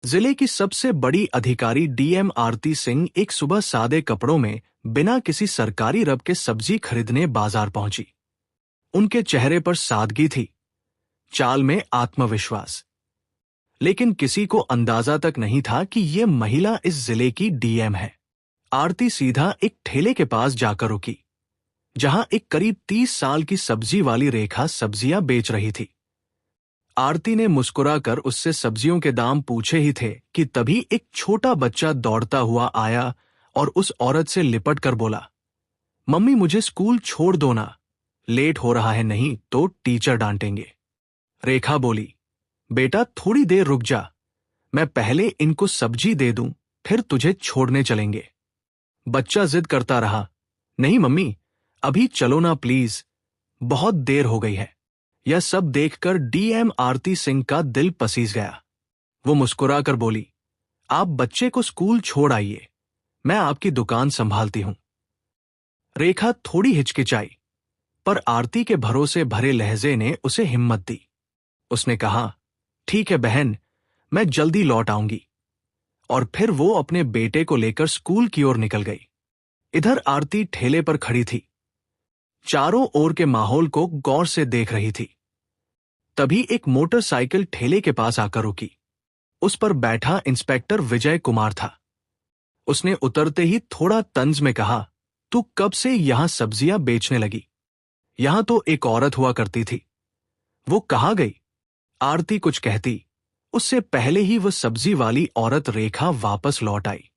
जिले की सबसे बड़ी अधिकारी डीएम आरती सिंह एक सुबह सादे कपड़ों में बिना किसी सरकारी रब के सब्जी खरीदने बाजार पहुंची। उनके चेहरे पर सादगी थी, चाल में आत्मविश्वास। लेकिन किसी को अंदाजा तक नहीं था कि ये महिला इस जिले की डीएम है। आरती सीधा एक ठेले के पास जाकर रुकी, जहां एक करीब 30 साल की सब्जी वाली रेखा सब्जियां बेच रही थी। आरती ने मुस्कुराकर उससे सब्जियों के दाम पूछे ही थे कि तभी एक छोटा बच्चा दौड़ता हुआ आया और उस औरत से लिपट कर बोला, मम्मी मुझे स्कूल छोड़ दो ना, लेट हो रहा है, नहीं तो टीचर डांटेंगे। रेखा बोली, बेटा थोड़ी देर रुक जा, मैं पहले इनको सब्जी दे दूं, फिर तुझे छोड़ने चलेंगे। बच्चा जिद करता रहा, नहीं मम्मी, अभी चलो ना प्लीज, बहुत देर हो गई है। यह सब देखकर डीएम आरती सिंह का दिल पसीज गया। वो मुस्कुराकर बोली, आप बच्चे को स्कूल छोड़ आइए, मैं आपकी दुकान संभालती हूं। रेखा थोड़ी हिचकिचाई, पर आरती के भरोसे भरे लहजे ने उसे हिम्मत दी। उसने कहा, ठीक है बहन, मैं जल्दी लौट आऊंगी। और फिर वो अपने बेटे को लेकर स्कूल की ओर निकल गई। इधर आरती ठेले पर खड़ी थी, चारों ओर के माहौल को गौर से देख रही थी। तभी एक मोटरसाइकिल ठेले के पास आकर रुकी। उस पर बैठा इंस्पेक्टर विजय कुमार था। उसने उतरते ही थोड़ा तंज में कहा, तू कब से यहां सब्जियां बेचने लगी? यहां तो एक औरत हुआ करती थी, वो कहाँ गई? आरती कुछ कहती, उससे पहले ही वह सब्जी वाली औरत रेखा वापस लौट आई।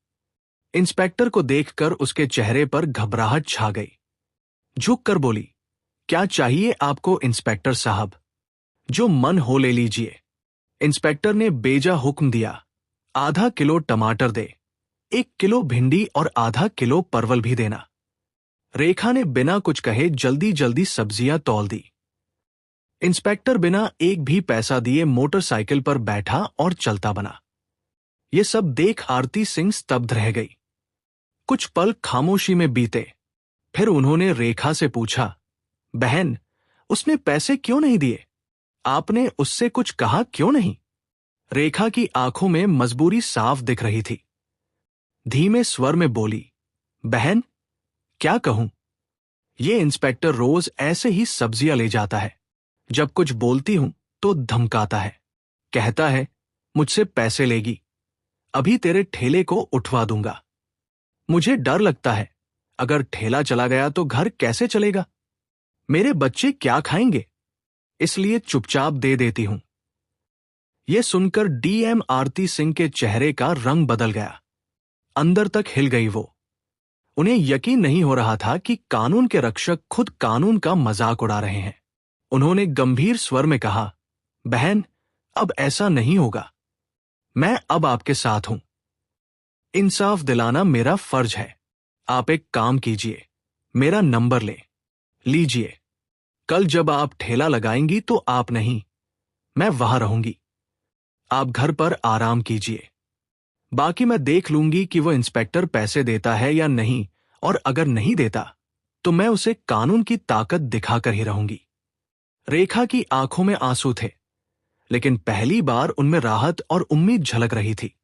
इंस्पेक्टर को देखकर उसके चेहरे पर घबराहट छा गई। झुककर बोली, क्या चाहिए आपको इंस्पेक्टर साहब? जो मन हो ले लीजिए। इंस्पेक्टर ने बेजा हुक्म दिया, आधा किलो टमाटर दे, 1 किलो भिंडी और आधा किलो परवल भी देना। रेखा ने बिना कुछ कहे जल्दी जल्दी सब्जियां तौल दी। इंस्पेक्टर बिना एक भी पैसा दिए मोटरसाइकिल पर बैठा और चलता बना। ये सब देख आरती सिंह स्तब्ध रह गई। कुछ पल खामोशी में बीते, फिर उन्होंने रेखा से पूछा, बहन, उसने पैसे क्यों नहीं दिए? आपने उससे कुछ कहा क्यों नहीं? रेखा की आंखों में मजबूरी साफ दिख रही थी। धीमे स्वर में बोली, बहन, क्या कहूं? ये इंस्पेक्टर रोज ऐसे ही सब्जियां ले जाता है। जब कुछ बोलती हूं तो धमकाता है, कहता है मुझसे पैसे लेगी, अभी तेरे ठेले को उठवा दूंगा। मुझे डर लगता है, अगर ठेला चला गया तो घर कैसे चलेगा? मेरे बच्चे क्या खाएंगे? इसलिए चुपचाप दे देती हूं। यह सुनकर डीएम आरती सिंह के चेहरे का रंग बदल गया। अंदर तक हिल गई वो। उन्हें यकीन नहीं हो रहा था कि कानून के रक्षक खुद कानून का मजाक उड़ा रहे हैं। उन्होंने गंभीर स्वर में कहा, बहन, अब ऐसा नहीं होगा, मैं अब आपके साथ हूं। इंसाफ दिलाना मेरा फर्ज है। आप एक काम कीजिए, मेरा नंबर लीजिए। कल जब आप ठेला लगाएंगी तो आप नहीं, मैं वहां रहूंगी। आप घर पर आराम कीजिए। बाकी मैं देख लूंगी कि वो इंस्पेक्टर पैसे देता है या नहीं, और अगर नहीं देता तो मैं उसे कानून की ताकत दिखाकर ही रहूंगी। रेखा की आंखों में आंसू थे, लेकिन पहली बार उनमें राहत और उम्मीद झलक रही थी।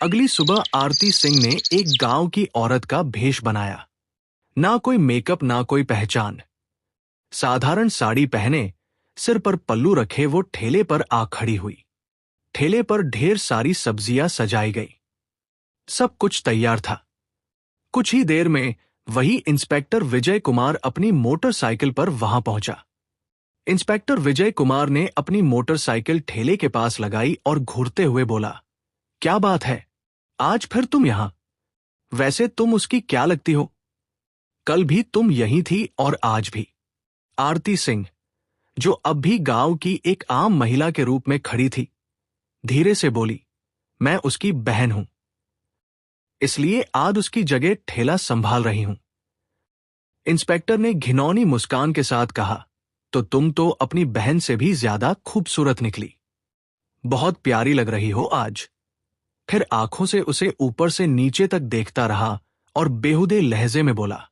अगली सुबह आरती सिंह ने एक गांव की औरत का भेष बनाया। ना कोई मेकअप, ना कोई पहचान। साधारण साड़ी पहने, सिर पर पल्लू रखे वो ठेले पर आ खड़ी हुई। ठेले पर ढेर सारी सब्जियां सजाई गई। सब कुछ तैयार था। कुछ ही देर में वही इंस्पेक्टर विजय कुमार अपनी मोटरसाइकिल पर वहां पहुंचा। इंस्पेक्टर विजय कुमार ने अपनी मोटरसाइकिल ठेले के पास लगाई और घूरते हुए बोला, क्या बात है, आज फिर तुम यहां? वैसे तुम उसकी क्या लगती हो? कल भी तुम यहीं थी और आज भी। आरती सिंह, जो अब भी गांव की एक आम महिला के रूप में खड़ी थी, धीरे से बोली, मैं उसकी बहन हूं, इसलिए आज उसकी जगह ठेला संभाल रही हूं। इंस्पेक्टर ने घिनौनी मुस्कान के साथ कहा, तो तुम तो अपनी बहन से भी ज्यादा खूबसूरत निकली। बहुत प्यारी लग रही हो आज। फिर आंखों से उसे ऊपर से नीचे तक देखता रहा और बेहुदे लहजे में बोला,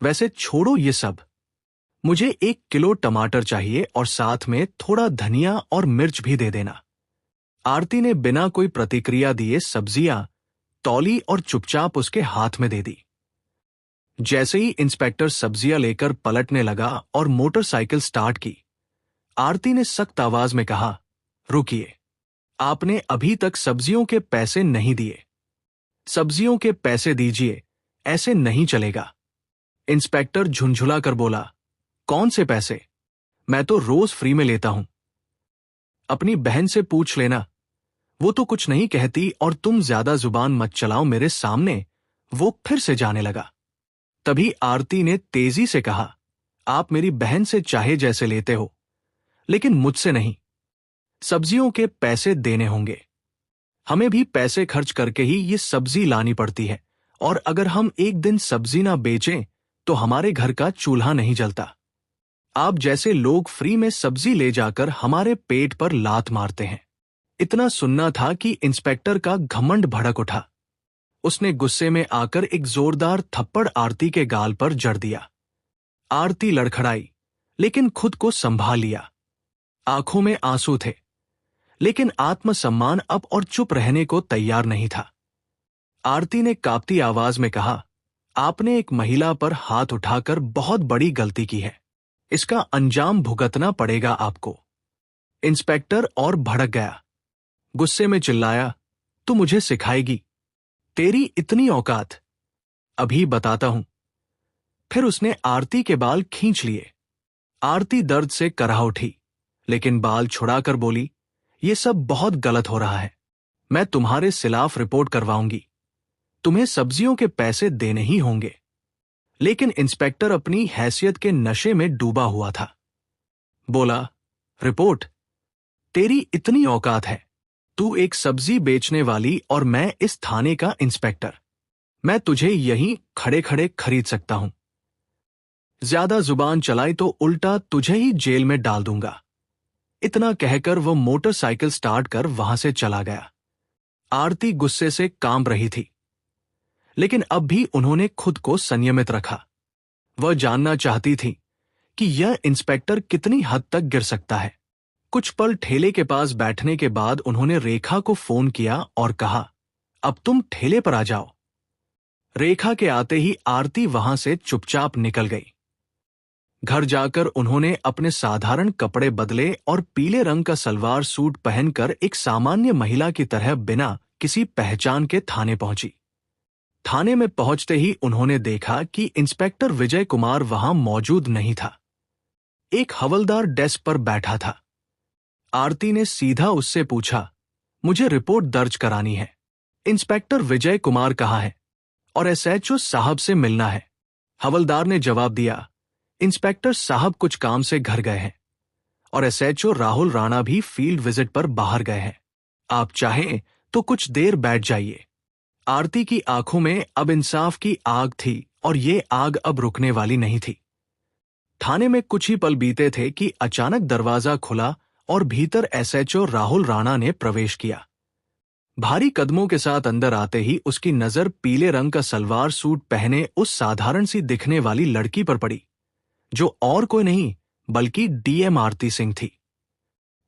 वैसे छोड़ो ये सब, मुझे 1 किलो टमाटर चाहिए और साथ में थोड़ा धनिया और मिर्च भी दे देना। आरती ने बिना कोई प्रतिक्रिया दिए सब्जियां तौली और चुपचाप उसके हाथ में दे दी। जैसे ही इंस्पेक्टर सब्जियां लेकर पलटने लगा और मोटरसाइकिल स्टार्ट की, आरती ने सख्त आवाज में कहा, रुकिए, आपने अभी तक सब्जियों के पैसे नहीं दिए। सब्जियों के पैसे दीजिए, ऐसे नहीं चलेगा। इंस्पेक्टर झुंझुला कर बोला, कौन से पैसे? मैं तो रोज फ्री में लेता हूं। अपनी बहन से पूछ लेना, वो तो कुछ नहीं कहती और तुम ज्यादा जुबान मत चलाओ मेरे सामने। वो फिर से जाने लगा। तभी आरती ने तेजी से कहा, आप मेरी बहन से चाहे जैसे लेते हो, लेकिन मुझसे नहीं। सब्जियों के पैसे देने होंगे। हमें भी पैसे खर्च करके ही ये सब्जी लानी पड़ती है, और अगर हम एक दिन सब्जी ना बेचें तो हमारे घर का चूल्हा नहीं जलता। आप जैसे लोग फ्री में सब्जी ले जाकर हमारे पेट पर लात मारते हैं। इतना सुनना था कि इंस्पेक्टर का घमंड भड़क उठा। उसने गुस्से में आकर एक जोरदार थप्पड़ आरती के गाल पर जड़ दिया। आरती लड़खड़ाई, लेकिन खुद को संभाल लिया। आंखों में आंसू थे, लेकिन आत्मसम्मान अब और चुप रहने को तैयार नहीं था। आरती ने कांपती आवाज में कहा, आपने एक महिला पर हाथ उठाकर बहुत बड़ी गलती की है। इसका अंजाम भुगतना पड़ेगा आपको। इंस्पेक्टर और भड़क गया। गुस्से में चिल्लाया, तू मुझे सिखाएगी? तेरी इतनी औकात? अभी बताता हूं। फिर उसने आरती के बाल खींच लिए। आरती दर्द से कराह उठी, लेकिन बाल छुड़ाकर बोली, ये सब बहुत गलत हो रहा है। मैं तुम्हारे खिलाफ रिपोर्ट करवाऊंगी। तुम्हें सब्जियों के पैसे देने ही होंगे। लेकिन इंस्पेक्टर अपनी हैसियत के नशे में डूबा हुआ था। बोला, रिपोर्ट? तेरी इतनी औकात है? तू एक सब्जी बेचने वाली और मैं इस थाने का इंस्पेक्टर। मैं तुझे यहीं खड़े खड़े खरीद सकता हूं। ज्यादा जुबान चलाई तो उल्टा तुझे ही जेल में डाल दूंगा। इतना कहकर वो मोटरसाइकिल स्टार्ट कर वहां से चला गया। आरती गुस्से से कांप रही थी, लेकिन अब भी उन्होंने खुद को संयमित रखा। वह जानना चाहती थी कि यह इंस्पेक्टर कितनी हद तक गिर सकता है। कुछ पल ठेले के पास बैठने के बाद उन्होंने रेखा को फोन किया और कहा, अब तुम ठेले पर आ जाओ। रेखा के आते ही आरती वहां से चुपचाप निकल गई। घर जाकर उन्होंने अपने साधारण कपड़े बदले और पीले रंग का सलवार सूट पहनकर एक सामान्य महिला की तरह बिना किसी पहचान के थाने पहुंची। थाने में पहुंचते ही उन्होंने देखा कि इंस्पेक्टर विजय कुमार वहां मौजूद नहीं था। एक हवलदार डेस्क पर बैठा था। आरती ने सीधा उससे पूछा, मुझे रिपोर्ट दर्ज करानी है। इंस्पेक्टर विजय कुमार कहाँ है? और एसएचओ साहब से मिलना है। हवलदार ने जवाब दिया, इंस्पेक्टर साहब कुछ काम से घर गए हैं और एसएचओ राहुल राणा भी फील्ड विजिट पर बाहर गए हैं। आप चाहें तो कुछ देर बैठ जाइए। आरती की आंखों में अब इंसाफ की आग थी और ये आग अब रुकने वाली नहीं थी। थाने में कुछ ही पल बीते थे कि अचानक दरवाजा खुला और भीतर एसएचओ राहुल राणा ने प्रवेश किया। भारी कदमों के साथ अंदर आते ही उसकी नजर पीले रंग का सलवार सूट पहने उस साधारण सी दिखने वाली लड़की पर पड़ी, जो और कोई नहीं बल्कि डीएम आरती सिंह थी।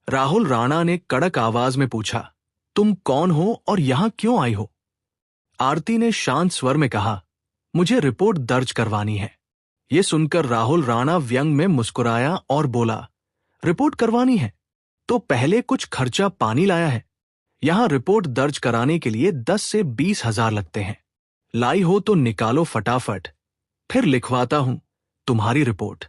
राहुल राणा ने कड़क आवाज में पूछा, तुम कौन हो और यहां क्यों आई हो? आरती ने शांत स्वर में कहा, मुझे रिपोर्ट दर्ज करवानी है। यह सुनकर राहुल राणा व्यंग में मुस्कुराया और बोला, रिपोर्ट करवानी है तो पहले कुछ खर्चा पानी लाया है। यहां रिपोर्ट दर्ज कराने के लिए 10 से 20 हजार लगते हैं। लाई हो तो निकालो फटाफट, फिर लिखवाता हूं तुम्हारी रिपोर्ट।